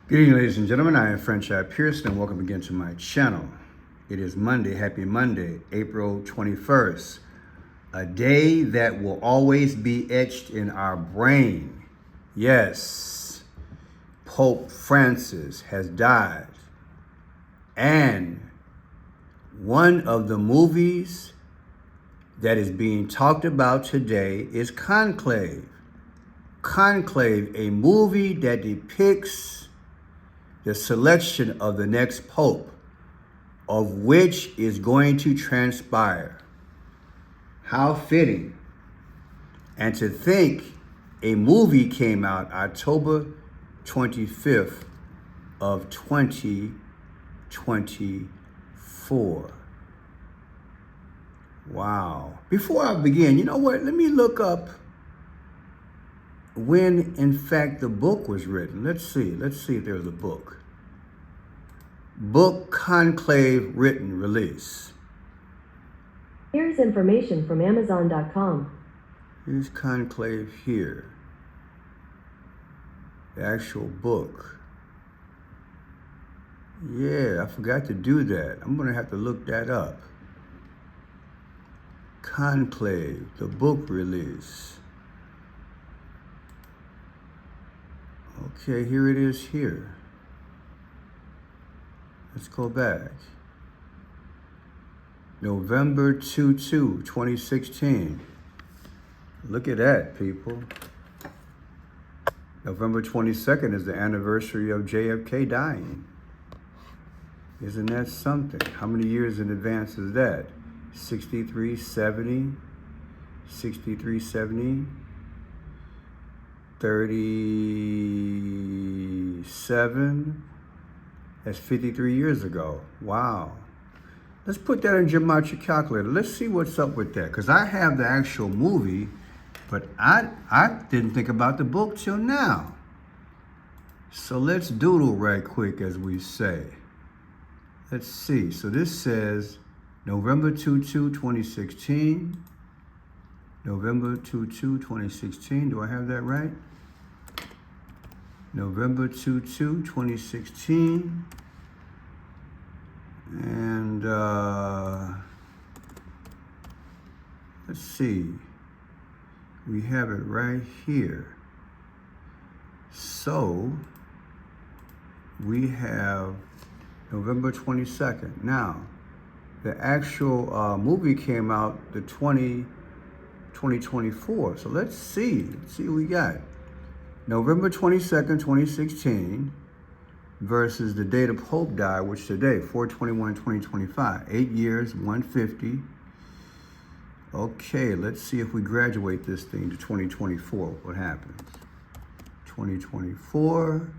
Good evening, ladies and gentlemen. I am Franchise Pearson, and welcome again to my channel. It is Monday, happy Monday, April 21st, a day that will always be etched in our brain. Yes, Pope Francis has died, and one of the movies that is being talked about today is Conclave. Conclave, a movie that depicts the selection of the next pope, of which is going to transpire. How fitting. And to think a movie came out October 25th of 2024. Wow. Before I begin, you know what? Let me look up when, in fact, the book was written. Let's see if there's a book. Book Conclave written release. Here's information from Amazon.com. Here's Conclave here. The actual book. Yeah, I forgot to do that. I'm gonna have to look that up. Conclave, the book release. Okay, here it is here. Let's go back. November 2016. Look at that, people. November 22nd is the anniversary of JFK dying. Isn't that something? How many years in advance is that? 6370, 37. That's 53 years ago. Wow. Let's put that in Gematria calculator. Let's see what's up with that. Because I have the actual movie, but I didn't think about the book till now. So let's doodle right quick, as we say. Let's see. So this says November 2016. November 2016. Do I have that right? November 2016. And let's see. We have it right here. So we have November 22nd. Now, the actual movie came out the 2024. So let's see what we got. November 22nd, 2016 versus the date of Pope died, which today, 4/21/2025. 8 years, 150. Okay, let's see if we graduate this thing to 2024. What happens? 2024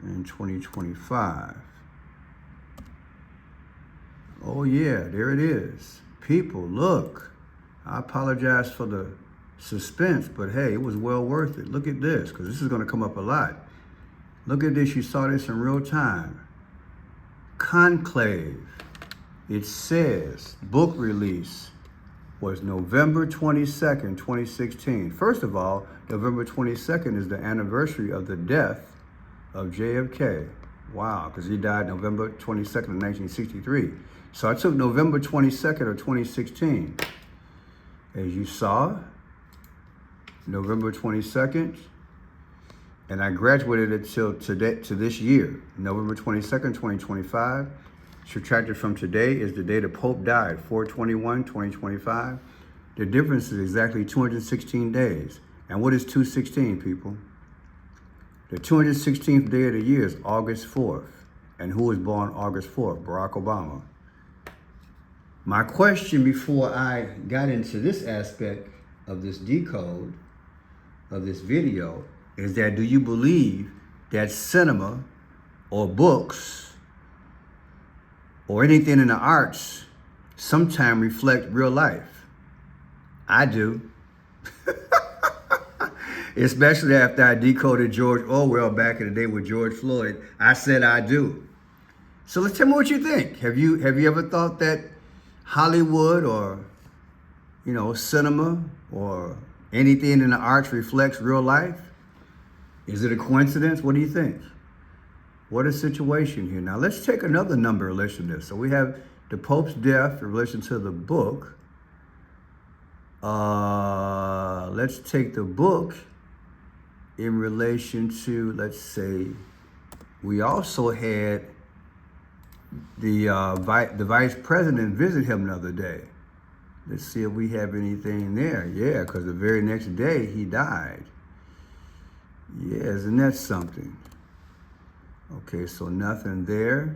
and 2025. Oh yeah, there it is. People, look. I apologize for the suspense, but hey, it was well worth it. Look at this, because this is going to come up a lot. Look at this. You saw this in real time. Conclave. It says book release was November 22nd, 2016. First of all, November 22nd is the anniversary of the death of JFK. Wow, because he died November 22nd of 1963. So I took November 22nd of 2016. As you saw, November 22nd, and I graduated it till today, to this year, November 22nd, 2025. Subtracted from today is the day the Pope died, 4/21/2025. The difference is exactly 216 days. And what is 216, people? The 216th day of the year is August 4th. And who was born August 4th? Barack Obama. My question before I got into this aspect of this decode, of this video, is that do you believe that cinema or books or anything in the arts sometimes reflect real life? I do. Especially after I decoded George Orwell back in the day with George Floyd. I said I do. So let's tell me what you think. Have you ever thought that Hollywood or, cinema or anything in the arts reflects real life? Is it a coincidence? What do you think? What a situation here. Now let's take another number in relation to this. So we have the Pope's death in relation to the book. Let's take the book in relation to, let's say, we also had the vice president visit him the other day. Let's see if we have anything there. Yeah, because the very next day he died. Yeah, isn't that something? Okay, so nothing there.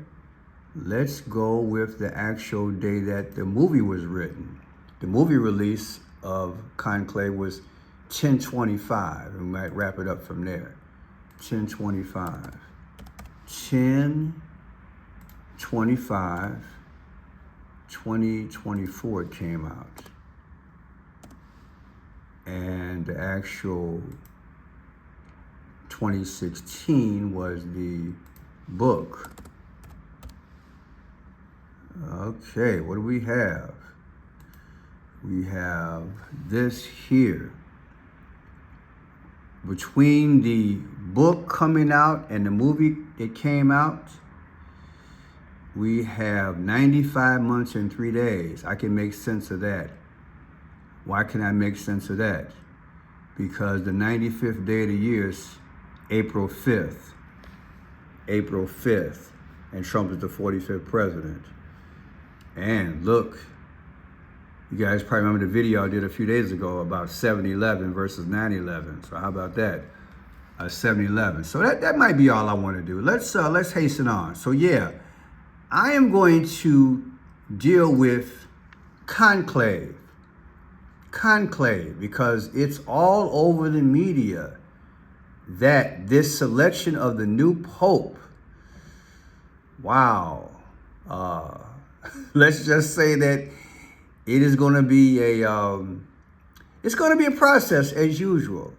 Let's go with the actual day that the movie was written. The movie release of Conclave was 10/25. We might wrap it up from there. 10/25. 10/25. 2024 it came out. And the actual 2016 was the book. Okay, what do we have? We have this here. Between the book coming out and the movie that came out, we have 95 months and 3 days. I can make sense of that. Why can I make sense of that? Because the 95th day of the year is April 5th. April 5th. And Trump is the 45th president. And look, you guys probably remember the video I did a few days ago about 7/11 versus 9/11. So how about that? 7/11. So that might be all I want to do. Let's hasten on. So yeah, I am going to deal with Conclave. Conclave, because it's all over the media that this selection of the new Pope, wow, let's just say that it is going to be it's going to be a process as usual.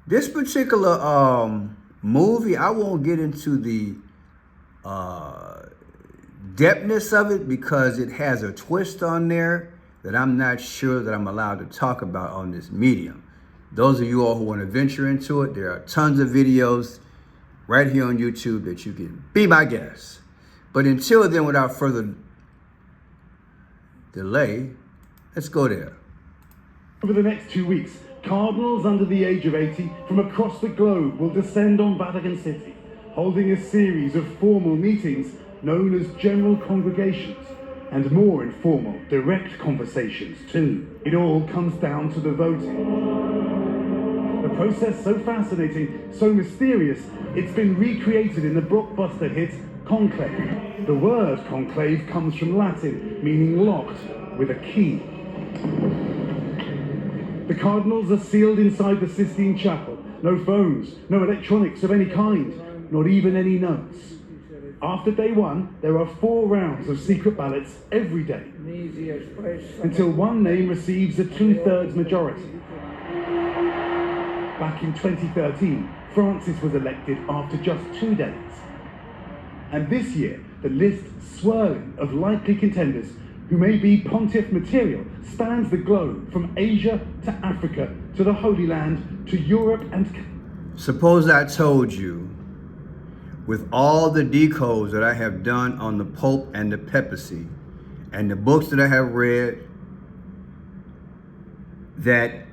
This particular movie, I won't get into the depthness of it because it has a twist on there that I'm not sure that I'm allowed to talk about on this medium. Those of you all who want to venture into it, there are tons of videos right here on YouTube that you can be my guest. But until then, without further delay, let's go there. Over the next 2 weeks, cardinals under the age of 80 from across the globe will descend on Vatican City, holding a series of formal meetings known as general congregations, and more informal, direct conversations too. It all comes down to the voting. A process so fascinating, so mysterious, it's been recreated in the blockbuster hit Conclave. The word conclave comes from Latin, meaning locked, with a key. The cardinals are sealed inside the Sistine Chapel. No phones, no electronics of any kind, not even any notes. After day one, there are 4 rounds of secret ballots every day, until one name receives a 2/3 majority. Back in 2013, Francis was elected after just 2 days. And this year, the list swirling of likely contenders who may be pontiff material spans the globe from Asia to Africa to the Holy Land to Europe and... Suppose I told you, with all the decodes that I have done on the Pope and the papacy, and the books that I have read, that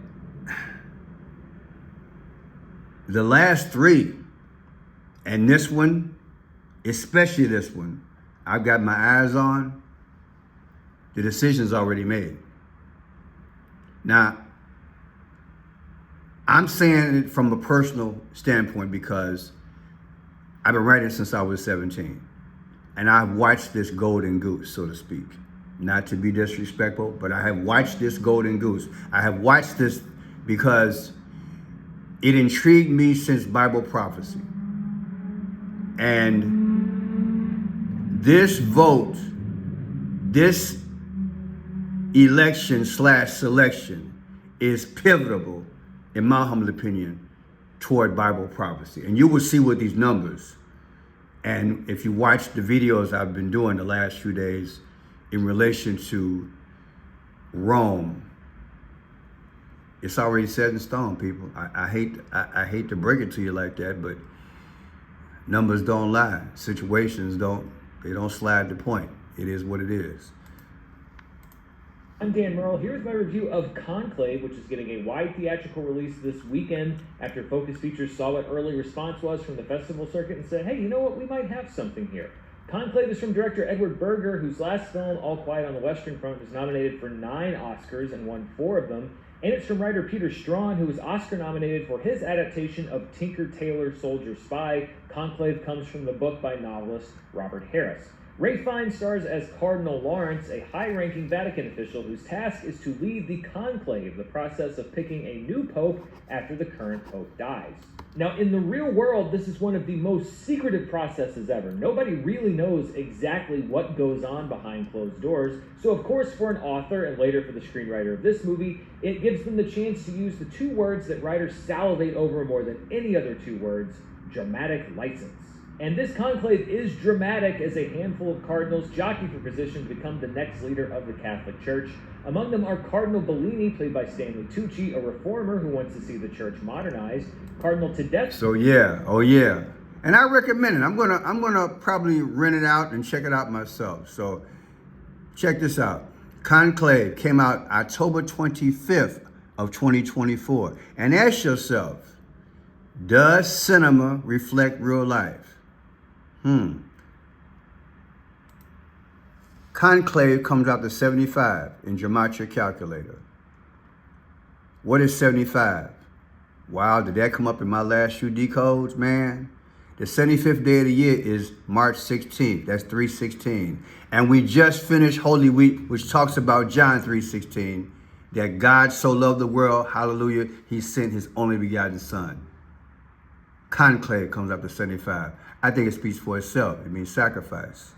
the last 3, and this one, especially this one, I've got my eyes on, the decision's already made. Now, I'm saying it from a personal standpoint because I've been writing since I was 17. And I've watched this golden goose, so to speak. Not to be disrespectful, but I have watched this golden goose. I have watched this because it intrigued me since Bible prophecy. And this vote, this election/selection is pivotal, in my humble opinion, toward Bible prophecy. And you will see with these numbers. And if you watch the videos I've been doing the last few days in relation to Rome, it's already set in stone, people. I hate to break it to you like that, but Numbers don't lie. Situations don't slide the point. It is what it is. I'm Dan Merle. Here's my review of Conclave, which is getting a wide theatrical release this weekend after Focus Features saw what early response was from the festival circuit and said, hey, you know what, we might have something here. Conclave is from director Edward Berger, whose last film, All Quiet on the Western Front, was nominated for 9 Oscars and won 4 of them. And it's from writer Peter Strawn, who was Oscar nominated for his adaptation of Tinker Tailor Soldier Spy. Conclave comes from the book by novelist Robert Harris. Ray Fiennes stars as Cardinal Lawrence, a high-ranking Vatican official whose task is to lead the conclave, the process of picking a new pope after the current pope dies. Now, in the real world, this is one of the most secretive processes ever. Nobody really knows exactly what goes on behind closed doors. So, of course, for an author and later for the screenwriter of this movie, it gives them the chance to use the 2 words that writers salivate over more than any other 2 words, dramatic license. And this conclave is dramatic as a handful of cardinals jockey for position to become the next leader of the Catholic Church. Among them are Cardinal Bellini, played by Stanley Tucci, a reformer who wants to see the church modernized. Cardinal Tedeschi. So yeah, oh yeah. And I recommend it. I'm gonna probably rent it out and check it out myself. So check this out. Conclave came out October 25th of 2024. And ask yourself, does cinema reflect real life? Conclave comes out to 75 in Gematria calculator. What is 75? Wow, did that come up in my last few decodes, man? The 75th day of the year is March 16th. That's 3:16. And we just finished Holy Week, which talks about John 3:16, that God so loved the world, hallelujah, he sent his only begotten son. Conclave comes up to 75. I think it speaks for itself. It means sacrifice.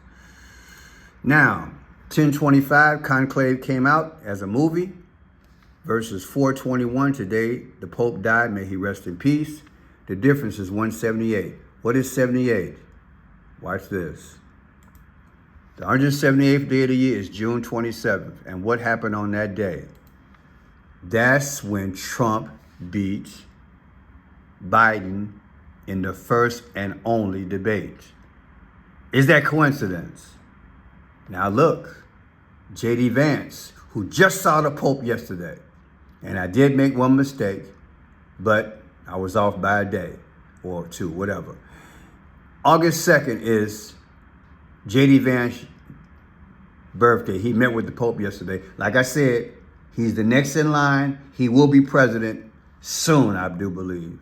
Now, 1025, Conclave came out as a movie. Verses 421, today the Pope died, may he rest in peace. The difference is 178. What is 78? Watch this. The 178th day of the year is June 27th. And what happened on that day? That's when Trump beat Biden in the first and only debate. Is that coincidence? Now look, J.D. Vance, who just saw the Pope yesterday, and I did make one mistake, but I was off by a day or 2, whatever. August 2nd is J.D. Vance's birthday. He met with the Pope yesterday. Like I said, he's the next in line. He will be president soon, I do believe.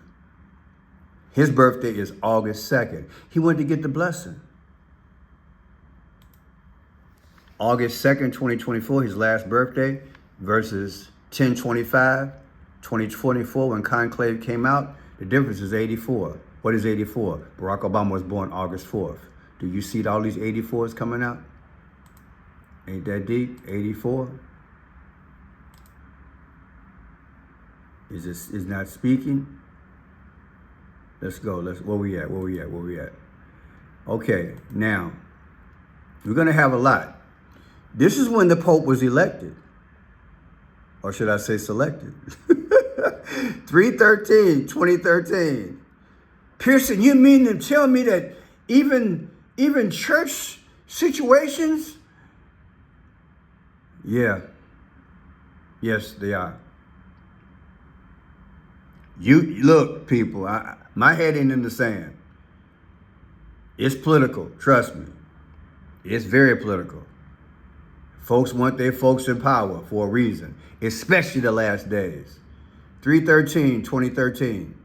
His birthday is August 2nd. He went to get the blessing. August 2nd, 2024, his last birthday, versus 10/25, 2024, when Conclave came out, the difference is 84. What is 84? Barack Obama was born August 4th. Do you see all these 84s coming out? Ain't that deep? 84? Is not speaking? Let's go. Where we at? Okay, now, we're going to have a lot. This is when the Pope was elected. Or should I say selected? 3/13/2013. Pearson, you mean to tell me that even church situations? Yeah. Yes, they are. You look, people, my head ain't in the sand. It's political, trust me. It's very political. Folks want their folks in power for a reason, especially the last days. 3/13/2013.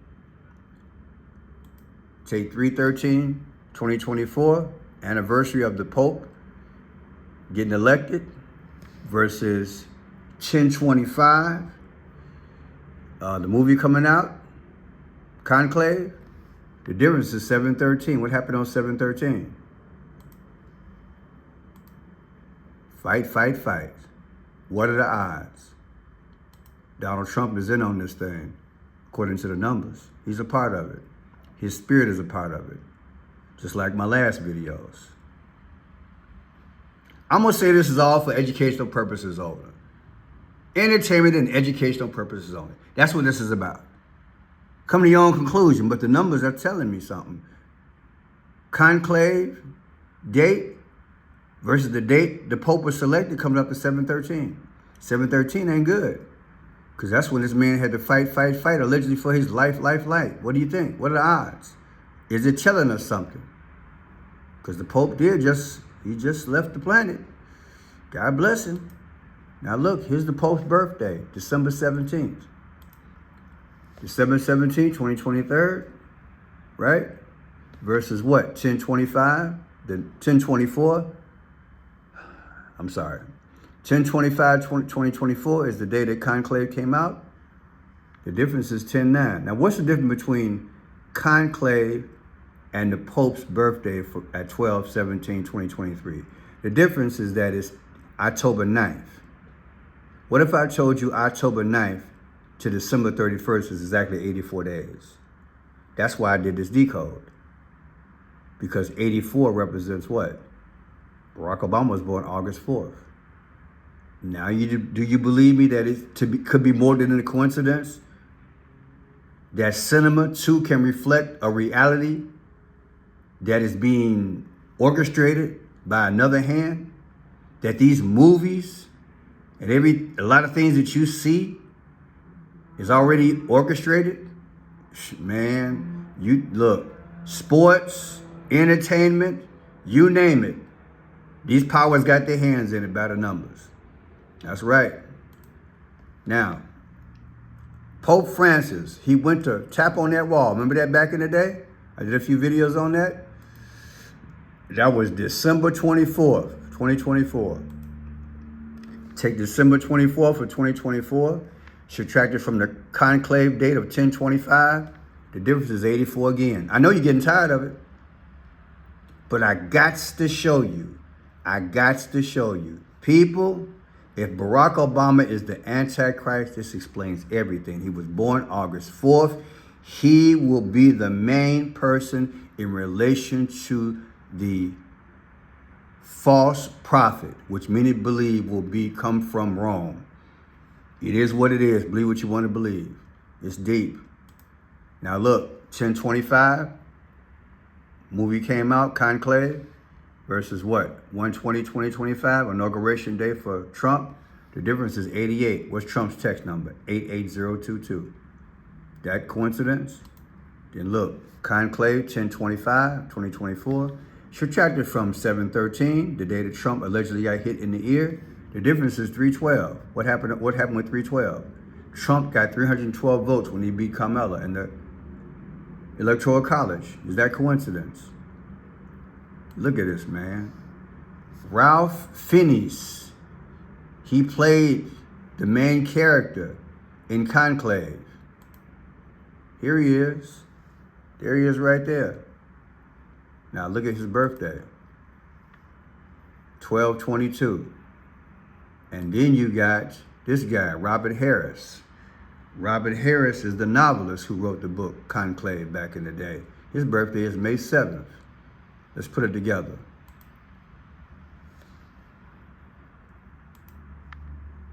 Take 3/13/2024, anniversary of the Pope getting elected, versus 10/25, the movie coming out, Conclave. The difference is 7/13. What happened on 7/13? Fight. What are the odds? Donald Trump is in on this thing, according to the numbers. He's a part of it. His spirit is a part of it, just like my last videos. I'm going to say this is all for educational purposes only. Entertainment and educational purposes only. That's what this is about. Come to your own conclusion, but the numbers are telling me something. conclave date versus the date the Pope was selected coming up to 713. 713 ain't good. Because that's when this man had to fight, allegedly for his life. What do you think? What are the odds? Is it telling us something? Because the Pope he just left the planet. God bless him. Now look, here's the Pope's birthday, December 17th. December 17th, 2023, right? Versus what? 1025, then 1024. I'm sorry. 1025, 2024 is the day that Conclave came out. The difference is 10-9. Now, what's the difference between Conclave and the Pope's birthday at 12/17/2023? The difference is that it's October 9th. What if I told you October 9th to December 31st is exactly 84 days? That's why I did this decode. Because 84 represents what? Barack Obama was born August 4th. Now, do you believe me that it could be more than a coincidence? That cinema too can reflect a reality that is being orchestrated by another hand? That these movies and a lot of things that you see is already orchestrated? Man, you look, sports, entertainment, you name it. These powers got their hands in it by the numbers. That's right. Now, Pope Francis, he went to tap on that wall. Remember that back in the day? I did a few videos on that. That was December 24th, 2024. Take December 24th of 2024, subtract it from the conclave date of 1025. The difference is 84 again. I know you're getting tired of it, but I got to show you. People, if Barack Obama is the Antichrist, this explains everything. He was born August 4th. He will be the main person in relation to the false prophet, which many believe will come from Rome. It is what it is. Believe what you want to believe. It's deep. Now look, 1025, movie came out, Conclave, versus what? 1/20/2025, inauguration day for Trump. The difference is 88. What's Trump's text number? 88022. That coincidence? Then look, Conclave 10/25/2024. Subtracted from 7/13, the day that Trump allegedly got hit in the ear. The difference is 312. What happened with 312? Trump got 312 votes when he beat Kamala in the Electoral College. Is that coincidence? Look at this, man. Ralph Fiennes, he played the main character in Conclave. Here he is. There he is right there. Now look at his birthday. 12/22. And then you got this guy, Robert Harris. Robert Harris is the novelist who wrote the book Conclave back in the day. His birthday is May 7th. Let's put it together.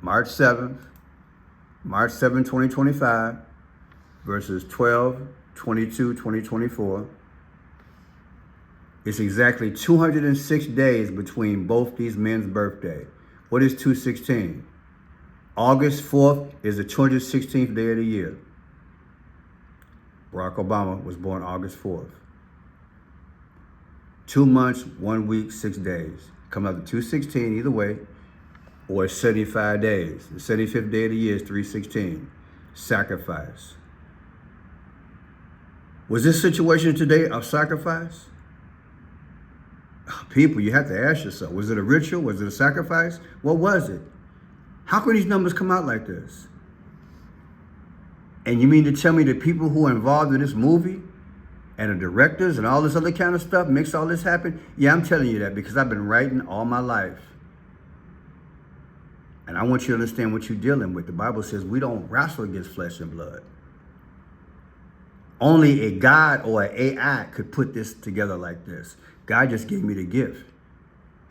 March 7th, 2025 versus 12/22/2024. It's exactly 206 days between both these men's birthday. What is 216? August 4th is the 216th day of the year. Barack Obama was born August 4th. 2 months, 1 week, 6 days. Come out to 216 either way, or 75 days. The 75th day of the year is 316. Sacrifice. Was this situation today a sacrifice? People, you have to ask yourself, was it a ritual? Was it a sacrifice? What was it? How can these numbers come out like this? And you mean to tell me the people who are involved in this movie and the directors and all this other kind of stuff makes all this happen? Yeah, I'm telling you that because I've been writing all my life. And I want you to understand what you're dealing with. The Bible says we don't wrestle against flesh and blood. Only a God or an AI could put this together like this. God just gave me the gift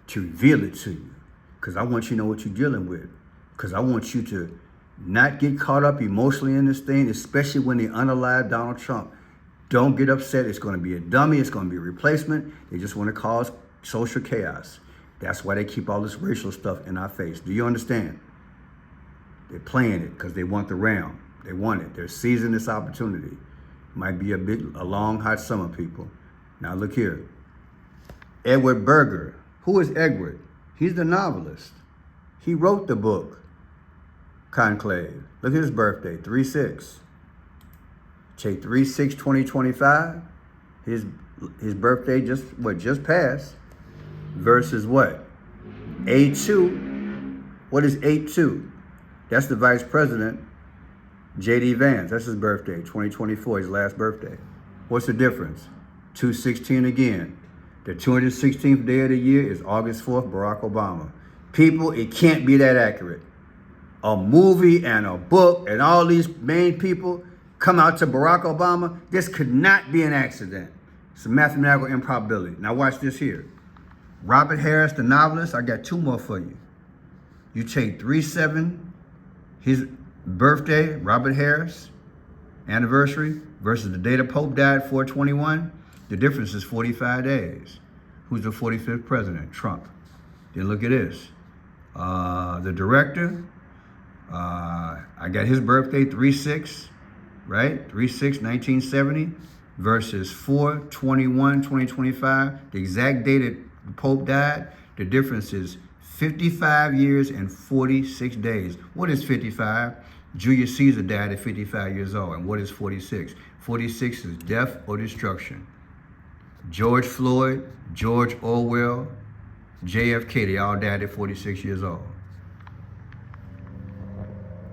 to reveal it to you because I want you to know what you're dealing with. Because I want you to not get caught up emotionally in this thing, especially when they unalive Donald Trump. Don't get upset. It's going to be a dummy. It's going to be a replacement. They just want to cause social chaos. That's why they keep all this racial stuff in our face. Do you understand? They're playing it because they want the realm. They want it. They're seizing this opportunity. Might be a long, hot summer, people. Now look here. Edward Berger. Who is Edward? He's the novelist. He wrote the book, Conclave. Look at his birthday, 3/6. Take 3/6/2025. His birthday just passed. Versus what? 8/2. What is 8/2? That's the Vice President, J.D. Vance. That's his birthday, 2024, his last birthday. What's the difference? 2/16 again. The 216th day of the year is August 4th, Barack Obama. People, it can't be that accurate. A movie and a book and all these main people come out to Barack Obama. This could not be an accident. It's a mathematical improbability. Now watch this here. Robert Harris, the novelist, I got two more for you. You take 3/7, his birthday, Robert Harris, anniversary, versus the day the Pope died, 4/21. The difference is 45 days. Who's the 45th president? Trump. Then look at this. The director, I got his birthday, 3/6, right? 3/6/1970 versus 4/21/2025. The exact date that the Pope died, the difference is 55 years and 46 days. What is 55? Julius Caesar died at 55 years old. And what is 46? 46 is death or destruction. George Floyd, George Orwell, JFK, they all died at 46 years old.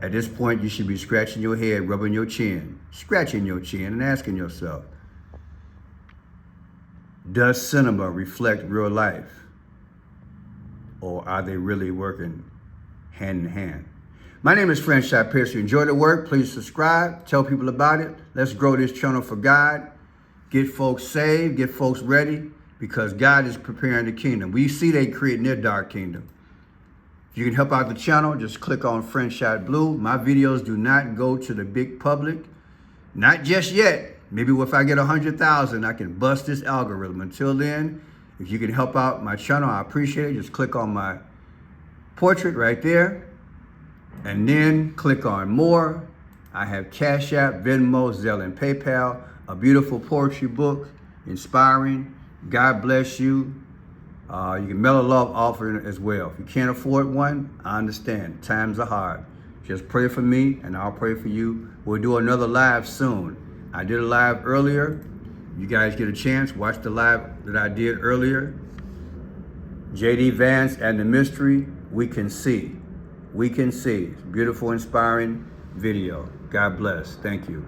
At this point, you should be scratching your head, rubbing your chin, scratching your chin and asking yourself, does cinema reflect real life? Or are they really working hand in hand? My name is Franchise Pierce. If you enjoy the work, please subscribe, tell people about it. Let's grow this channel for God. Get folks saved, get folks ready, because God is preparing the kingdom. We see they creating their dark kingdom. If you can help out the channel, just click on Franchise Blue. My videos do not go to the big public. Not just yet. Maybe if I get 100,000, I can bust this algorithm. Until then, if you can help out my channel, I appreciate it. Just click on my portrait right there. And then click on more. I have Cash App, Venmo, Zelle, and PayPal. A beautiful poetry book, inspiring. God bless you. You can mail a love offering as well. If you can't afford one, I understand. Times are hard. Just pray for me and I'll pray for you. We'll do another live soon. I did a live earlier. You guys get a chance, watch the live that I did earlier. J.D. Vance and the mystery, we can see. We can see. Beautiful, inspiring video. God bless. Thank you.